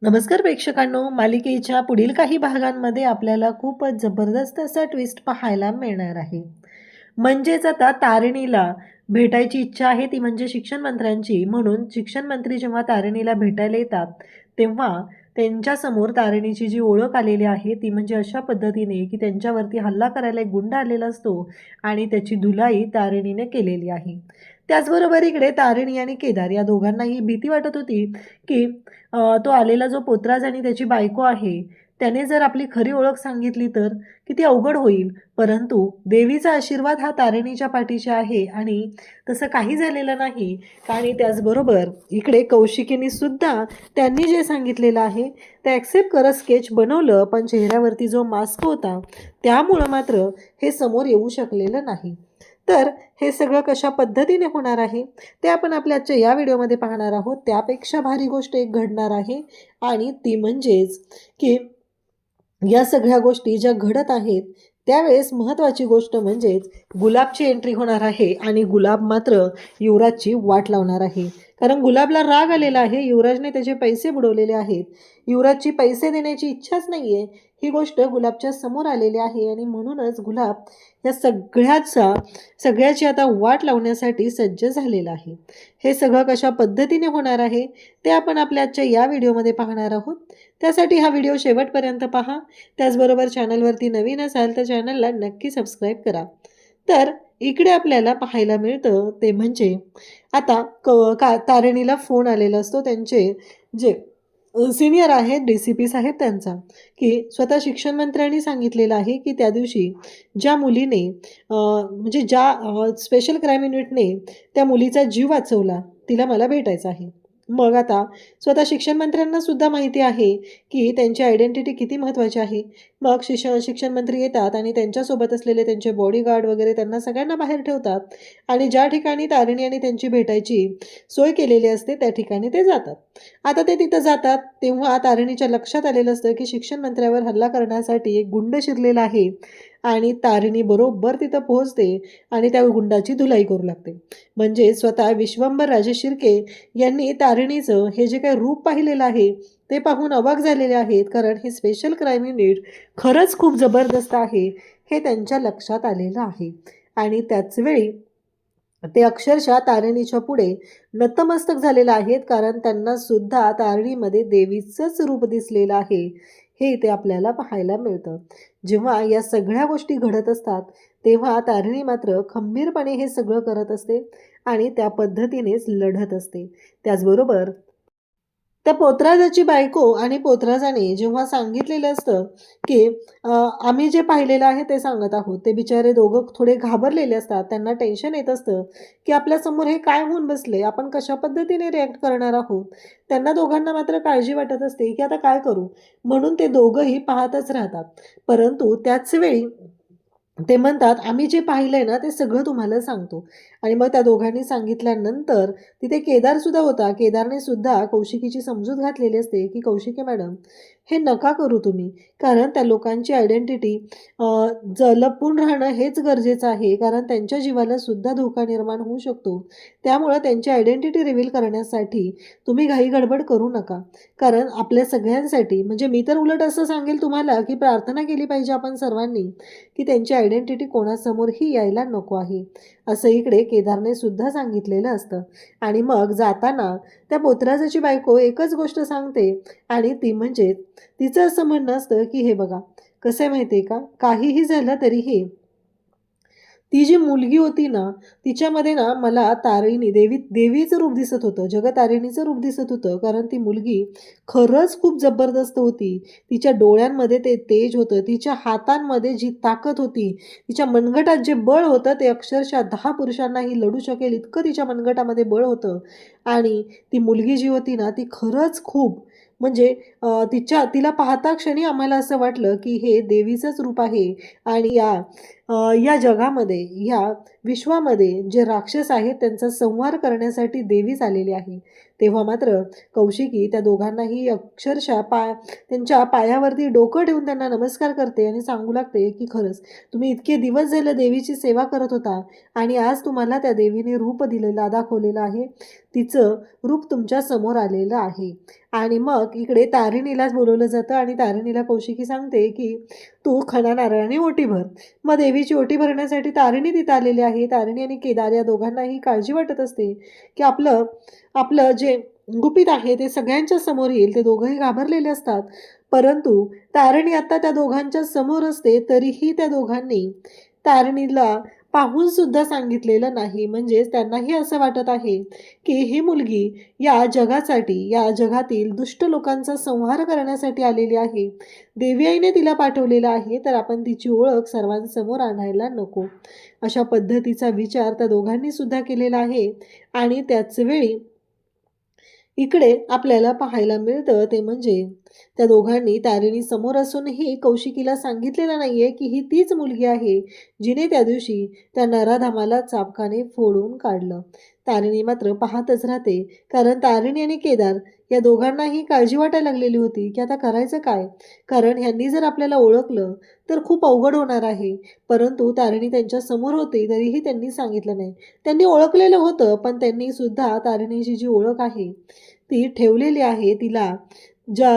नमस्कार प्रेक्षकांनो, मालिकेच्या पुढील काही भागांमध्ये आपल्याला खूपच जबरदस्त असा ट्विस्ट पाहायला मिळणार आहे. म्हणजेच आता तारिणीला भेटायची इच्छा आहे, ती म्हणजे शिक्षण मंत्र्यांची. म्हणून शिक्षण मंत्री जेव्हा तारिणीला भेटायला येतात, तेव्हा त्यांच्यासमोर तारिणीची जी ओळख आलेली आहे, ती म्हणजे अशा पद्धतीने की त्यांच्यावरती हल्ला करायला एक गुंड आलेला असतो आणि त्याची धुलाई तारिणीने केलेली आहे. त्याचबरोबर इकडे तारिणी आणि केदार या दोघांनाही भीती वाटत होती की तो आलेला जो पोतराज आणि त्याची बायको आहे, त्याने जर आपली खरी ओळख सांगितली तर किती अवघड होईल. परंतु देवीचा आशीर्वाद हा तारिणीच्या पाठीशी आहे आणि तसं काही झालेलं नाही. आणि त्याचबरोबर इकडे कौशिकीने सुद्धा त्यांनी जे सांगितलेलं आहे ते ॲक्सेप्ट करत स्केच बनवलं, पण चेहऱ्यावरती जो मास्क होता त्यामुळं मात्र हे समोर येऊ शकलेलं नाही. तर हे सगळं कशा पद्धतीने होणार आहे ते आपण आपल्या आजच्या या व्हिडिओमध्ये पाहणार आहोत. त्यापेक्षा भारी गोष्ट एक घडणार आहे आणि ती म्हणजेच की या सगळ्या गोष्टी ज्या घडत आहेत त्यावेळेस महत्त्वाची गोष्ट म्हणजेच गुलाबची एंट्री होणार आहे आणि गुलाब मात्र युवराजची वाट लावणार आहे. कारण गुलाबला राग आलेला आहे, युवराजने त्याचे पैसे बुडवलेले आहेत, युवराजची पैसे देण्याची इच्छाच नाही आहे, ही गोष्ट गुलाबच्या समोर आलेली आहे. आणि म्हणूनच गुलाब या सगळ्याची आता वाट लावण्यासाठी सज्ज झालेला आहे. हे सगळं कशा पद्धतीने होणार आहे ते आपण आपल्या आजच्या या व्हिडिओमध्ये पाहणार आहोत. त्यासाठी हा व्हिडिओ शेवटपर्यंत पहा. त्याचबरोबर चॅनलवरती नवीन असाल तर चॅनलला नक्की सबस्क्राईब करा. तर इकडे आपल्याला पाहायला मिळतं ते म्हणजे आता तारिणीला फोन आलेला असतो त्यांचे जे सीनियर आहेत, DCP साहेब त्यांचा, की स्वतः शिक्षण मंत्र्यांनी सांगितलेलं आहे की त्या दिवशी ज्या मुलीने म्हणजे ज्या स्पेशल क्राईम युनिटने त्या मुलीचा जीव वाचवला तिला मला भेटायचं आहे. मग आता स्वतः शिक्षण मंत्र्यांना सुद्धा माहिती आहे की त्यांची आयडेंटिटी किती महत्त्वाची आहे. मग शिक्षण मंत्री येतात आणि त्यांच्यासोबत असलेले त्यांचे बॉडीगार्ड वगैरे त्यांना सगळ्यांना बाहेर ठेवतात आणि ज्या ठिकाणी तारिणी आणि त्यांची भेटायची सोय केलेली असते त्या ठिकाणी ते जातात. आता ते तिथं जातात तेव्हा तारिणीच्या लक्षात आलेलं असतं की शिक्षण मंत्र्यावर हल्ला करण्यासाठी एक गुंड शिरलेला आहे आणि तारिणी बरोबर तिथं पोहोचते आणि त्या गुंडाची धुलाई करू लागते. म्हणजे स्वतः विश्वंभर राजे शिर्के यांनी तारिणीचं हे जे काही रूप पाहिलेलं आहे ते पाहून अवाक झालेले आहेत. कारण हे स्पेशल क्राईम युनिट खरंच खूप जबरदस्त आहे हे त्यांच्या लक्षात आलेलं आहे. आणि त्याचवेळी ते अक्षरशः तारिणीच्या पुढे नतमस्तक झालेले आहेत, कारण त्यांना सुद्धा तारिणीमध्ये देवीचंच रूप दिसलेलं आहे हे इथे आपल्याला पाहायला मिळतं. जेव्हा या सगळ्या गोष्टी घडत असतात तेव्हा तारिणी मात्र खंबीरपणे हे सगळं करत असते आणि त्या पद्धतीनेच लढत असते. त्याचबरोबर त्या पोतराजाची बायको आणि पोतराजाने जेव्हा सांगितलेलं असतं की आम्ही जे पाहिलेलं आहे ते सांगत आहोत, ते बिचारे दोघं थोडे घाबरलेले असतात. त्यांना टेन्शन येत असतं की आपल्यासमोर हे काय होऊन बसले, आपण कशा पद्धतीने रिॲक्ट करणार आहोत. त्यांना दोघांना मात्र काळजी वाटत असते की आता काय करू, म्हणून ते दोघंही पाहतच राहतात. परंतु त्याच वेळी ते म्हणतात आम्ही जे पाहिलंय ना ते सगळं तुम्हाला सांगतो. आणि मग त्या दोघांनी सांगितल्यानंतर तिथे केदार सुद्धा होता. केदारने सुद्धा कौशिकीची समजूत घातलेली असते की कौशिकी मॅडम, हे नका करू तुम्ही, कारण त्या लोकांची आयडेंटिटी लपून राहणं हेच गरजेचं आहे, कारण त्यांच्या जीवाला सुद्धा धोका निर्माण होऊ शकतो. त्यामुळं त्यांची आयडेंटिटी रिव्हील करण्यासाठी तुम्ही घाई गडबड करू नका. कारण आपल्या सगळ्यांसाठी, म्हणजे मी तर उलट असं सांगेल तुम्हाला की प्रार्थना केली पाहिजे आपण सर्वांनी की त्यांची आयडेंटिटी कोणासमोरही यायला नको आहे, असं इकडे केदारने सुद्धा सांगितलेलं असतं. आणि मग जाताना त्या पोतराजाची बायको एकच गोष्ट सांगते आणि ती म्हणजे तिचं असं म्हणणं असतं की हे बघा कसं आहे माहिती आहे का, काहीही झालं तरीही ती जी मुलगी होती ना तिच्यामध्ये ना मला देवीचं रूप दिसत होतं, जगतारिणीचं रूप दिसत होतं. कारण ती मुलगी खरंच खूप जबरदस्त होती. तिच्या डोळ्यांमध्ये ते तेज होतं, तिच्या हातांमध्ये जी ताकद होती, तिच्या मनगटात जे बळ होतं ते अक्षरशः 10 पुरुषांनाही लढू शकेल इतकं तिच्या मनगटामध्ये बळ होतं. आणि ती मुलगी जी होती ना ती खरंच खूप म्हणजे तिला पाहता क्षणी आम्हाला असं वाटलं की हे देवीचंच रूप आहे. आणि या जगामध्ये ह्या विश्वामध्ये जे राक्षस आहेत त्यांचा संहार करण्यासाठी देवी आलेली आहे. तेव्हा मात्र कौशिकी त्या दोघांनाही अक्षरशः त्यांच्या पायावरती डोकं ठेवून त्यांना नमस्कार करते आणि सांगू लागते की खरंच तुम्ही इतके दिवस झाले देवीची सेवा करत होता आणि आज तुम्हाला त्या देवीने रूप दाखवलेलं आहे. तिचं रूप तुमच्या समोर आलेलं आहे. आणि मग इकडे तारिणीलाच बोलवलं जातं आणि तारिणीला कौशिकी सांगते की तू खणा नारळाने ओटी भर. मग देवीची ओटी भरण्यासाठी तारिणी तिथं आलेली आहे. तारिणी आणि केदार या दोघांनाही काळजी वाटत असते की आपलं आपलं जे गुपित आहे ते सगळ्यांच्या समोर येईल. ते दोघंही घाबरलेले असतात. परंतु तारिणी आता त्या दोघांच्या समोर असते तरीही त्या दोघांनी तारिणीला पाहून सुद्धा सांगितलेलं नाही. म्हणजेच त्यांनाही असं वाटत आहे की ही मुलगी या जगासाठी, या जगातील दुष्ट लोकांचा संहार करण्यासाठी आलेली आहे. देवी आईने तिला पाठवलेलं आहे, तर आपण तिची ओळख सर्वांसमोर आणायला नको. अशा पद्धतीचा विचार त्या दोघांनी सुद्धा केलेला आहे. आणि त्याच वेळी इकडे आपल्याला पाहायला मिळतं ते म्हणजे त्या दोघांनी तारिणी समोर असूनही कौशिकीला सांगितलेलं नाहीये की ही तीच मुलगी आहे जिने त्या दिवशी त्या नराधामाला चाबकाने फोडून काढलं. तारिणी मात्र पाहतच राहते, कारण तारिणी आणि केदार या दोघांनाही काळजी वाटायला लागलेली होती की आता करायचं काय, कारण ह्यांनी जर आपल्याला ओळखलं तर खूप अवघड होणार आहे. परंतु तारिणी त्यांच्या समोर होती तरीही त्यांनी सांगितलं नाही. त्यांनी ओळखलेलं होतं, पण त्यांनी सुद्धा तारिणीची जी ओळख आहे ती ठेवलेली आहे. तिला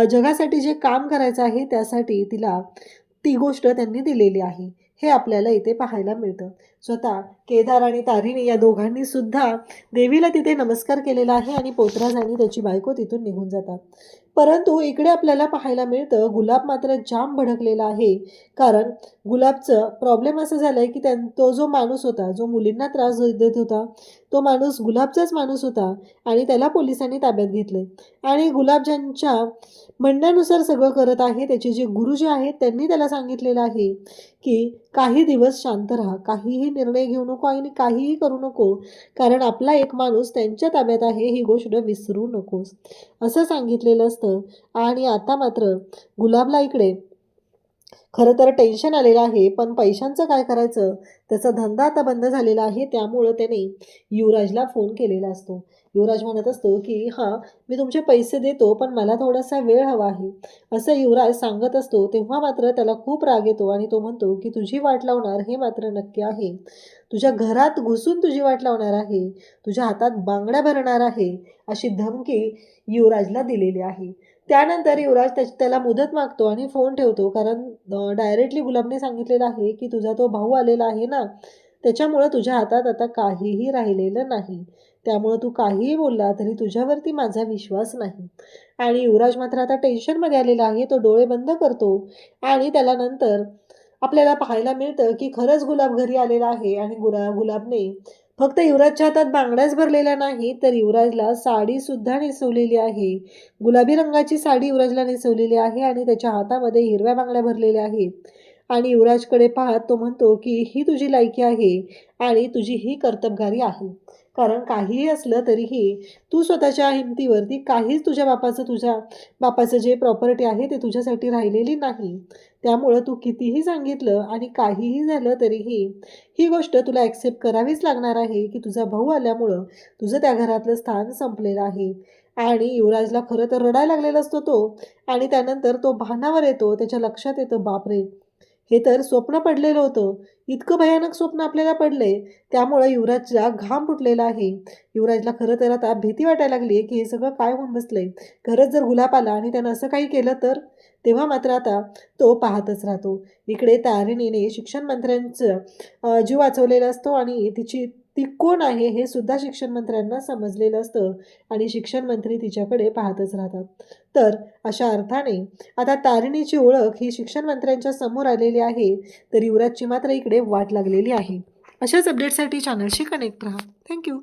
जगासाठी जे काम करायचं आहे त्यासाठी तिला ती गोष्ट त्यांनी दिलेली आहे. हे आपल्याला इथे पाहायला मिळतं. स्वतः केदार आणि तारिणी या दोघांनी सुद्धा देवीला तिथे नमस्कार केलेला आहे आणि पोतराज आणि त्याची बायको तिथून निघून जातात. परंतु इकडे आपल्याला पाहायला मिळतं गुलाब मात्र जाम भडकलेला आहे. कारण गुलाबचं प्रॉब्लेम असं झालंय की तो जो माणूस होता, जो मुलींना त्रास देत होता, तो माणूस गुलाबचाच माणूस होता आणि त्याला पोलिसांनी ताब्यात घेतले. आणि गुलाब ज्यांच्या म्हणण्यानुसार सगळं करत आहे, त्याचे जे गुरुजी आहेत त्यांनी त्याला सांगितलेलं आहे की काही दिवस शांत राहा, काहीही निर्णय घेऊ नको आणि काहीही करू नको, कारण आपला एक माणूस त्यांच्या ताब्यात आहे ही गोष्ट विसरू नकोस, असं सांगितलेलं असतं. आणि आता मात्र गुलाबला इकडे खरं तर टेन्शन आलेलं आहे, पण पैशांचं काय करायचं, त्याचा धंदा आता बंद झालेला आहे. त्यामुळं त्याने युवराजला फोन केलेला असतो. युवराज म्हणत असतो की हां, मी तुमचे पैसे देतो, पण मला थोडासा वेळ हवा आहे, असं युवराज सांगत असतो. तेव्हा मात्र त्याला खूप राग येतो आणि तो म्हणतो की तुझी वाट लावणार हे मात्र नक्की आहे, तुझ्या घरात घुसून तुझी वाट लावणार आहे, तुझ्या हातात बांगड्या भरणार आहे, अशी धमकी युवराजला दिलेली आहे. त्यानंतर युवराज त्याला मुदत मागतो आणि फोन ठेवतो, कारण डायरेक्टली गुलाबने सांगितलेलं आहे की तुझा तो भाऊ आलेला आहे ना, त्याच्यामुळं तुझ्या हातात आता काहीही राहिलेलं नाही, त्यामुळं तू काहीही बोलला तरी तुझ्यावरती माझा विश्वास नाही. आणि युवराज मात्र आता टेन्शनमध्ये आलेला आहे. तो डोळे बंद करतो आणि त्याला नंतर आपल्याला पाहायला मिळतं की खरंच गुलाब घरी आलेला आहे. आणि गुलाबने फक्त युवराजच्या हातात बांगड्याच भरलेल्या नाही, तर युवराजला साडीसुद्धा नेसवलेली आहे. गुलाबी रंगाची साडी युवराजला नेसवलेली आहे आणि त्याच्या हातामध्ये हिरव्या बांगड्या भरलेल्या आहेत. आणि युवराजकडे पाहत तो म्हणतो की ही तुझी लायकी आहे आणि तुझी ही कर्तबगारी आहे, कारण काहीही असलं तरीही तू स्वतःच्या हिमतीवरती काहीच तुझ्या बापाचं जे प्रॉपर्टी आहे ते तुझ्यासाठी राहिलेली नाही. त्यामुळं तू कितीही सांगितलं आणि काहीही झालं तरीही ही गोष्ट तुला ॲक्सेप्ट करावीच लागणार आहे की तुझा भाऊ आल्यामुळं तुझं त्या घरातलं स्थान संपलेलं आहे. आणि युवराजला खरं तर रडायला लागलेला असतो तो. आणि त्यानंतर तो भानावर येतो. त्याच्या लक्षात येतं, बापरे, हे तर स्वप्न पडलेलं होतं, इतकं भयानक स्वप्न आपल्याला पडले. त्यामुळं युवराजला घाम फुटलेला आहे. युवराजला खरं तर आता भीती वाटायला लागली की हे सगळं काय होऊन बसलंय, खरंच जर गुलाब आला आणि त्यानं असं काही केलं तर. तेव्हा मात्र आता तो पाहतच राहतो. इकडे तारिणीने शिक्षण मंत्र्यांचं जीव वाचवलेला असतो आणि ती कोण आहे हे सुद्धा शिक्षण मंत्र्यांना समजलेलं असतं आणि शिक्षण मंत्री तिच्याकडे पाहतच राहतात. तर अशा अर्थाने आता तारिणीची ओळख ही शिक्षण मंत्र्यांच्या समोर आलेली आहे, तर युवराजची मात्र इकडे वाट लागलेली आहे. अशाच अपडेटसाठी चॅनलशी कनेक्ट राहा. थँक्यू.